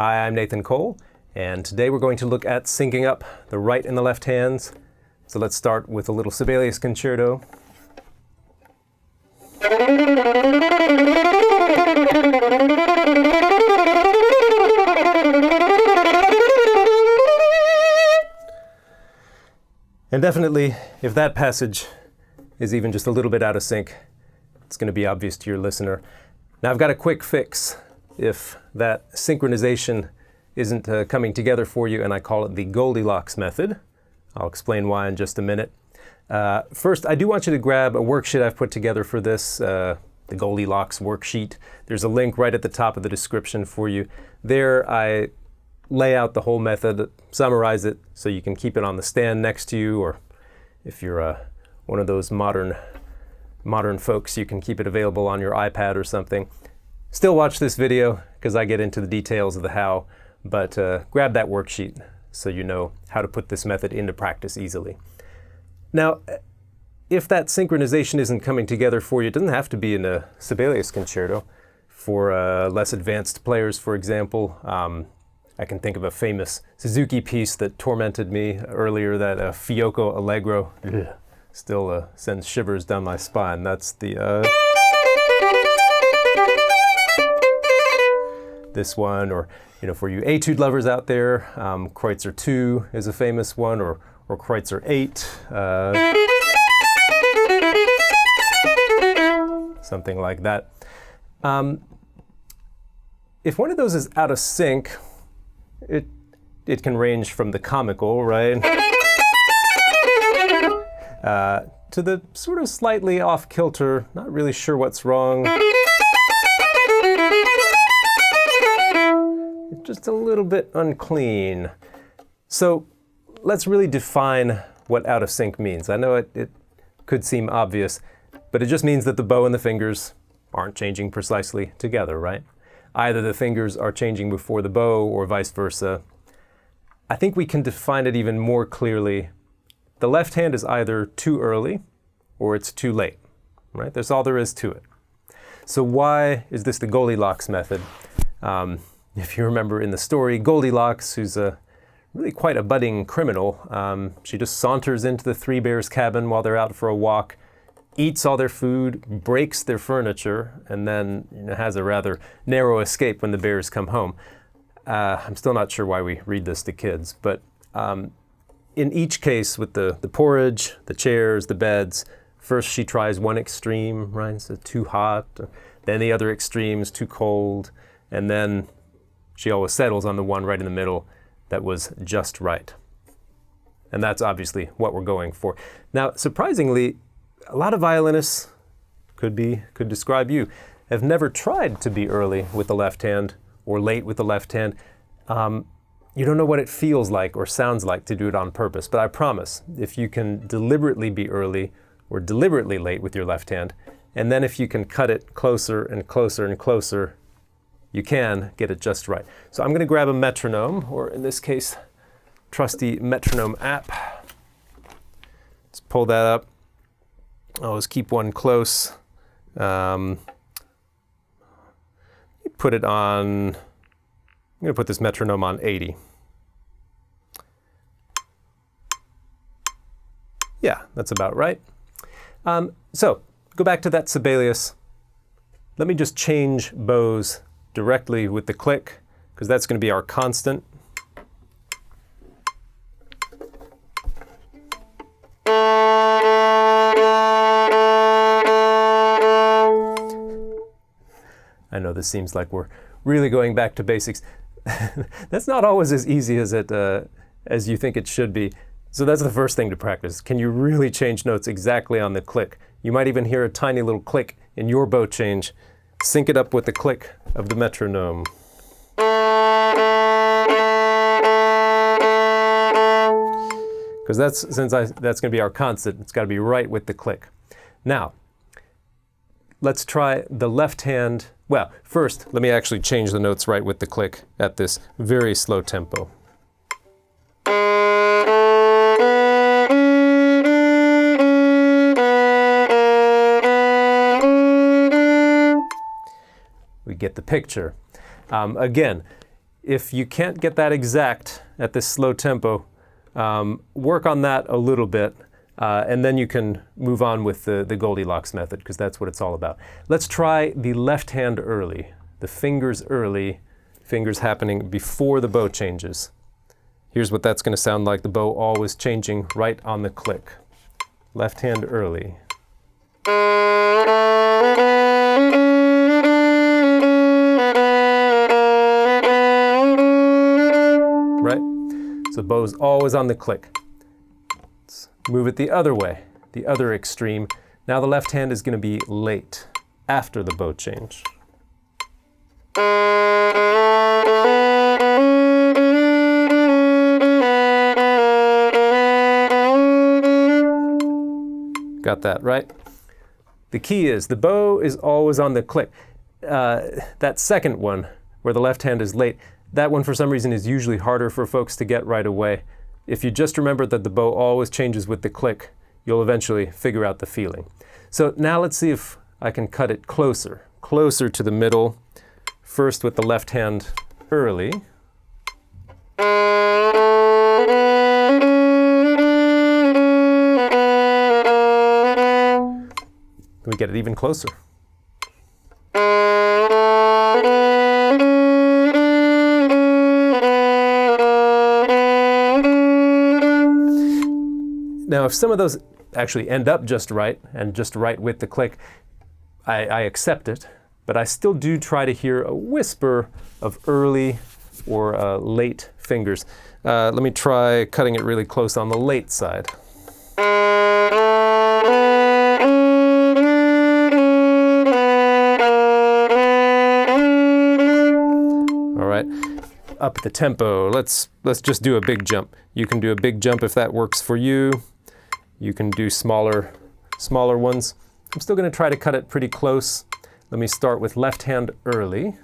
Hi, I'm Nathan Cole, and today we're going to look at syncing up the right and the left hands. So let's start with a little Sibelius concerto. And definitely, if that passage is even just a little bit out of sync, it's going to be obvious to your listener. Now I've got a quick fix if that synchronization isn't coming together for you, and I call it the Goldilocks method. I'll explain why in just a minute. First, I do want you to grab a worksheet I've put together for this, the Goldilocks worksheet. There's a link right at the top of the description for you. There I lay out the whole method, summarize it so you can keep it on the stand next to you, or if you're one of those modern folks, you can keep it available on your iPad or something. Still watch this video because I get into the details of the how, but grab that worksheet so you know how to put this method into practice easily. Now, if that synchronization isn't coming together for you, it doesn't have to be in a Sibelius concerto. For less advanced players, for example, I can think of a famous Suzuki piece that tormented me earlier, that Fiocco Allegro. Still sends shivers down my spine. That's the this one, or for you etude lovers out there, Kreutzer 2 is a famous one, or Kreutzer 8, something like that. If one of those is out of sync, it can range from the comical, right, to the sort of slightly off-kilter, not really sure what's wrong. Just a little bit unclean. So let's really define what out of sync means. I know it could seem obvious, but it just means that the bow and the fingers aren't changing precisely together, right? Either the fingers are changing before the bow or vice versa. I think we can define it even more clearly. The left hand is either too early or it's too late, right? That's all there is to it. So why is this the Goldilocks method? If you remember in the story, Goldilocks, who's really quite a budding criminal, she just saunters into the Three Bears cabin while they're out for a walk, eats all their food, breaks their furniture, and then has a rather narrow escape when the bears come home. I'm still not sure why we read this to kids, but in each case with the porridge, the chairs, the beds, first she tries one extreme, right? So too hot, then the other extreme's too cold, and then she always settles on the one right in the middle that was just right. And that's obviously what we're going for. Now, surprisingly, a lot of violinists, could describe you, have never tried to be early with the left hand or late with the left hand. You don't know what it feels like or sounds like to do it on purpose, but I promise, if you can deliberately be early or deliberately late with your left hand, and then if you can cut it closer and closer and closer, you can get it just right. So I'm going to grab a metronome, or in this case, trusty metronome app. Let's pull that up. Always keep one close. Put it on, I'm going to put this metronome on 80. Yeah, that's about right. So go back to that Sibelius. Let me just change bows directly with the click, because that's going to be our constant. I know this seems like we're really going back to basics. That's not always as easy as you think it should be. So that's the first thing to practice. Can you really change notes exactly on the click? You might even hear a tiny little click in your bow change. Sync it up with the click of the metronome. Because that's going to be our constant. It's got to be right with the click. Now, let's try the left hand. Well, first, let me actually change the notes right with the click at this very slow tempo. We get the picture. Again, if you can't get that exact at this slow tempo, work on that a little bit, and then you can move on with the Goldilocks method, because that's what it's all about. Let's try the left hand early, the fingers early, fingers happening before the bow changes. Here's what that's going to sound like, the bow always changing right on the click. Left hand early. Right? So the bow's always on the click. Let's move it the other way, the other extreme. Now the left hand is going to be late, after the bow change. Got that, right? The key is the bow is always on the click. That second one, where the left hand is late, that one for some reason is usually harder for folks to get right away. If you just remember that the bow always changes with the click, you'll eventually figure out the feeling. So now let's see if I can cut it closer to the middle. First with the left hand early. We get it even closer. Now, if some of those actually end up just right, and just right with the click, I accept it, but I still do try to hear a whisper of early or late fingers. Let me try cutting it really close on the late side. Up the tempo. Let's just do a big jump. You can do a big jump if that works for you. You can do smaller ones. I'm still going to try to cut it pretty close. Let me start with left hand early.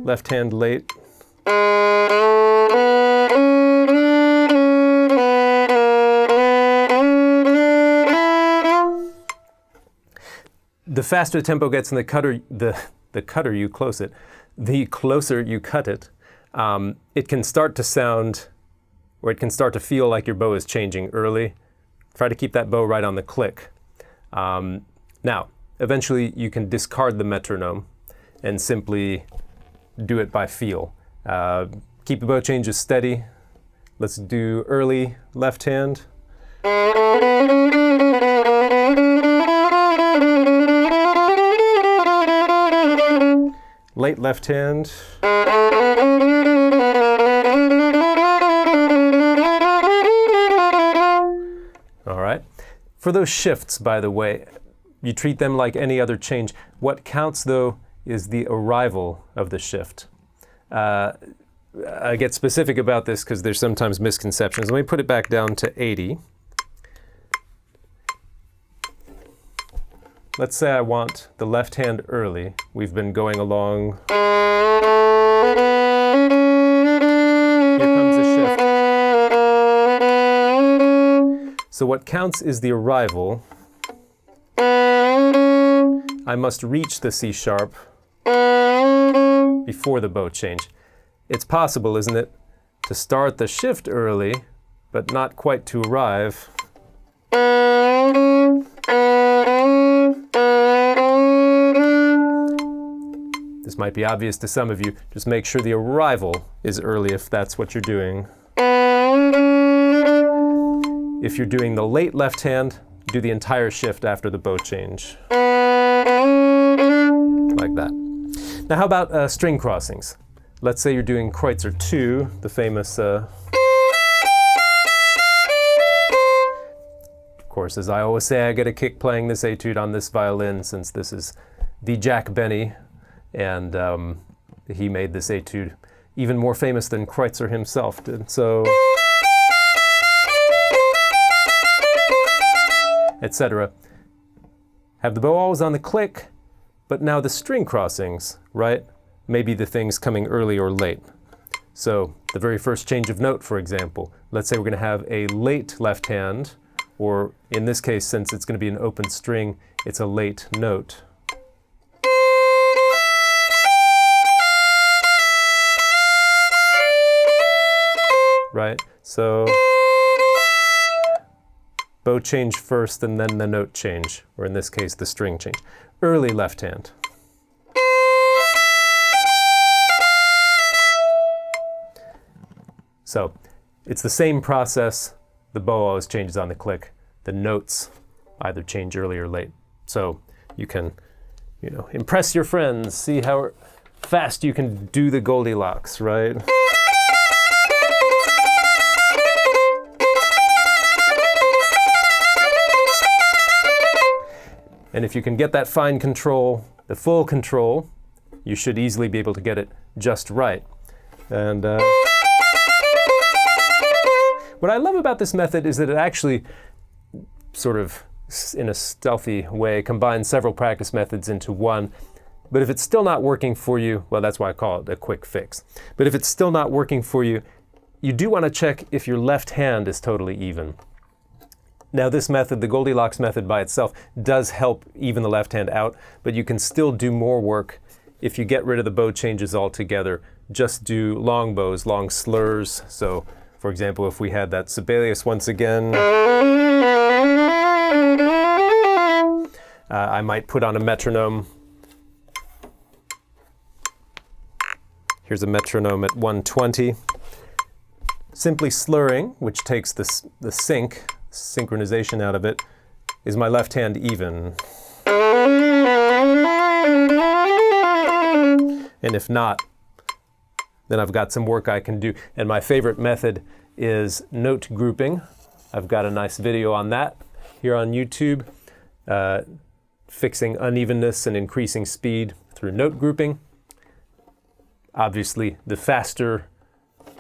Left hand late. The faster the tempo gets in the cutter, the cutter you close it, the closer you cut it, it can start to sound, or it can start to feel like your bow is changing early. Try to keep that bow right on the click. Now, eventually you can discard the metronome and simply do it by feel. Keep the bow changes steady. Let's do early left hand. Late left hand. All right. For those shifts, by the way, you treat them like any other change. What counts, though, is the arrival of the shift. I get specific about this because there's sometimes misconceptions. Let me put it back down to 80. Let's say I want the left hand early. We've been going along. Here comes a shift. So what counts is the arrival. I must reach the C sharp before the bow change. It's possible, isn't it, to start the shift early, but not quite to arrive. This might be obvious to some of you. Just make sure the arrival is early if that's what you're doing. If you're doing the late left hand, do the entire shift after the bow change. Like that. Now how about string crossings? Let's say you're doing Kreutzer 2, the famous... Of course, as I always say, I get a kick playing this etude on this violin since this is the Jack Benny, and he made this etude even more famous than Kreutzer himself did. So, etc. Have the bow always on the click, but now the string crossings, right? Maybe the things coming early or late. So the very first change of note, for example, let's say we're going to have a late left hand or in this case, since it's going to be an open string, it's a late note. Right? So bow change first and then the note change, or in this case, the string change. Early left hand. So it's the same process. The bow always changes on the click. The notes either change early or late. So you can, impress your friends, see how fast you can do the Goldilocks, right? And if you can get that fine control, the full control, you should easily be able to get it just right. And what I love about this method is that it actually sort of, in a stealthy way, combines several practice methods into one. But if it's still not working for you, well, that's why I call it a quick fix. But if it's still not working for you, you do want to check if your left hand is totally even. Now this method, the Goldilocks method by itself, does help even the left hand out, but you can still do more work if you get rid of the bow changes altogether. Just do long bows, long slurs. So, for example, if we had that Sibelius once again, I might put on a metronome. Here's a metronome at 120. Simply slurring, which takes the synchronization out of it, is my left hand even? And if not, then I've got some work I can do. And my favorite method is note grouping. I've got a nice video on that here on YouTube, fixing unevenness and increasing speed through note grouping. Obviously, the faster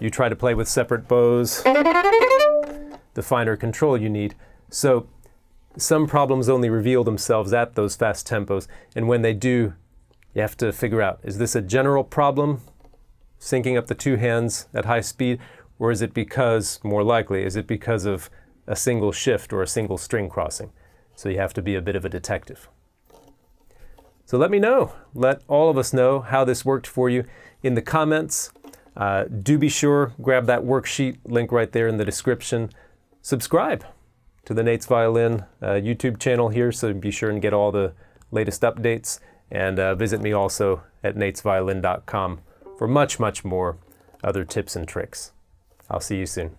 you try to play with separate bows, the finer control you need. So some problems only reveal themselves at those fast tempos, and when they do, you have to figure out, is this a general problem, syncing up the two hands at high speed, or is it because, more likely, is it because of a single shift or a single string crossing? So you have to be a bit of a detective. So let me know, let all of us know how this worked for you in the comments. Do be sure, grab that worksheet, link right there in the description. Subscribe to the Nate's Violin YouTube channel here, so be sure and get all the latest updates. And visit me also at natesviolin.com for much, much more other tips and tricks. I'll see you soon.